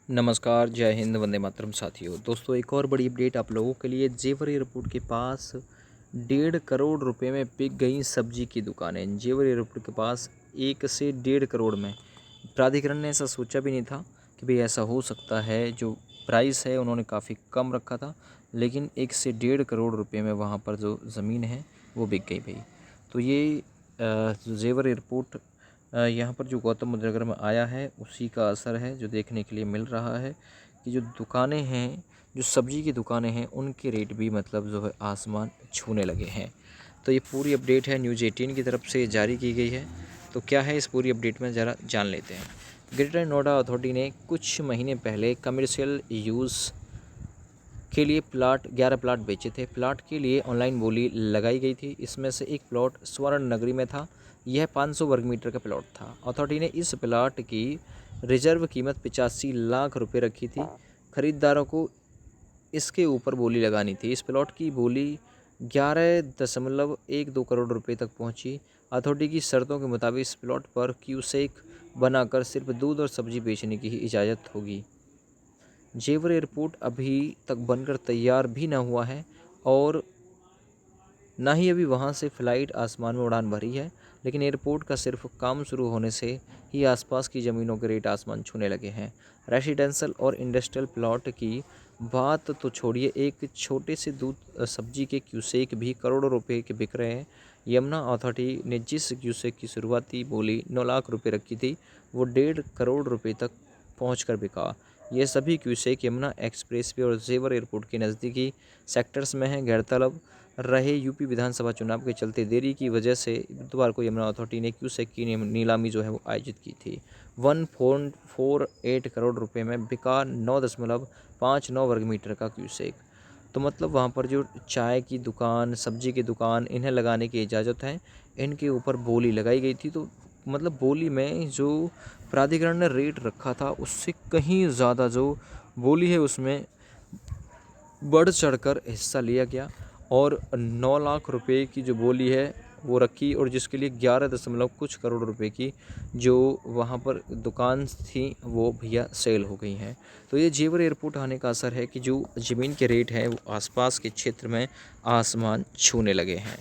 नमस्कार, जय हिंद, वंदे मातरम साथियों। दोस्तों, एक और बड़ी अपडेट आप लोगों के लिए। जेवर एयरपोर्ट के पास 1.5 करोड़ रुपए में बिक गई सब्जी की दुकानें। जेवर एयरपोर्ट के पास 1 से 1.5 करोड़ में। प्राधिकरण ने ऐसा सोचा भी नहीं था कि भाई ऐसा हो सकता है। जो प्राइस है उन्होंने काफ़ी कम रखा था, लेकिन 1 से 1.5 करोड़ रुपए में वहाँ पर जो ज़मीन है वो बिक गई भाई। तो ये जो जेवर एयरपोर्ट यहाँ पर जो गौतम बुद्ध नगर में आया है उसी का असर है, जो देखने के लिए मिल रहा है कि जो दुकानें हैं, जो सब्जी की दुकानें हैं, उनके रेट भी मतलब जो है आसमान छूने लगे हैं। तो ये पूरी अपडेट है न्यूज़ 18 की तरफ से जारी की गई है। तो क्या है इस पूरी अपडेट में ज़रा जान लेते हैं। ग्रेटर नोएडा अथॉरिटी ने कुछ महीने पहले कमर्शियल यूज़ के लिए 11 प्लाट बेचे थे। प्लाट के लिए ऑनलाइन बोली लगाई गई थी। इसमें से एक प्लॉट स्वर्ण नगरी में था। यह 500 वर्ग मीटर का प्लॉट था। अथॉरिटी ने इस प्लाट की रिजर्व कीमत 85 लाख रुपए रखी थी। खरीदारों को इसके ऊपर बोली लगानी थी। इस प्लॉट की बोली 11.12 करोड़ रुपए तक पहुंची। अथॉरिटी की शर्तों के मुताबिक इस प्लॉट पर क्यूसेक बनाकर सिर्फ दूध और सब्जी बेचने की ही इजाज़त होगी। जेवर एयरपोर्ट अभी तक बनकर तैयार भी ना हुआ है और ना ही अभी वहां से फ़्लाइट आसमान में उड़ान भरी है, लेकिन एयरपोर्ट का सिर्फ काम शुरू होने से ही आसपास की ज़मीनों के रेट आसमान छूने लगे हैं। रेसिडेंशियल और इंडस्ट्रियल प्लॉट की बात तो छोड़िए, एक छोटे से दूध सब्जी के क्यूसेक भी करोड़ों रुपए के बिक रहे हैं। यमुना अथॉरिटी ने जिस क्यूसेक की शुरुआती बोली 9 लाख रुपए रखी थी, वो 1.5 करोड़ रुपए तक पहुँच बिका। ये सभी क्यूसेक यमुना एक्सप्रेसवे और जेवर एयरपोर्ट के नज़दीकी सेक्टर्स में हैं। गौरतलब रहे यूपी विधानसभा चुनाव के चलते देरी की वजह से बुधवार को यमुना अथॉरिटी ने क्यूसेक की नीलामी जो है वो आयोजित की थी। 1.48 करोड़ रुपए में बिका 9.59 वर्ग मीटर का क्यूसेक। तो मतलब वहाँ पर जो चाय की दुकान, सब्जी की दुकान, इन्हें लगाने की इजाज़त है। इनके ऊपर बोली लगाई गई थी। तो मतलब बोली में जो प्राधिकरण ने रेट रखा था उससे कहीं ज़्यादा जो बोली है उसमें बढ़ चढ़कर हिस्सा लिया गया और 9 लाख रुपए की जो बोली है वो रखी, और जिसके लिए 11 दशमलव कुछ करोड़ रुपए की जो वहाँ पर दुकान थी वो भैया सेल हो गई हैं। तो ये जेवर एयरपोर्ट आने का असर है कि जो ज़मीन के रेट हैं वो आसपास के क्षेत्र में आसमान छूने लगे हैं।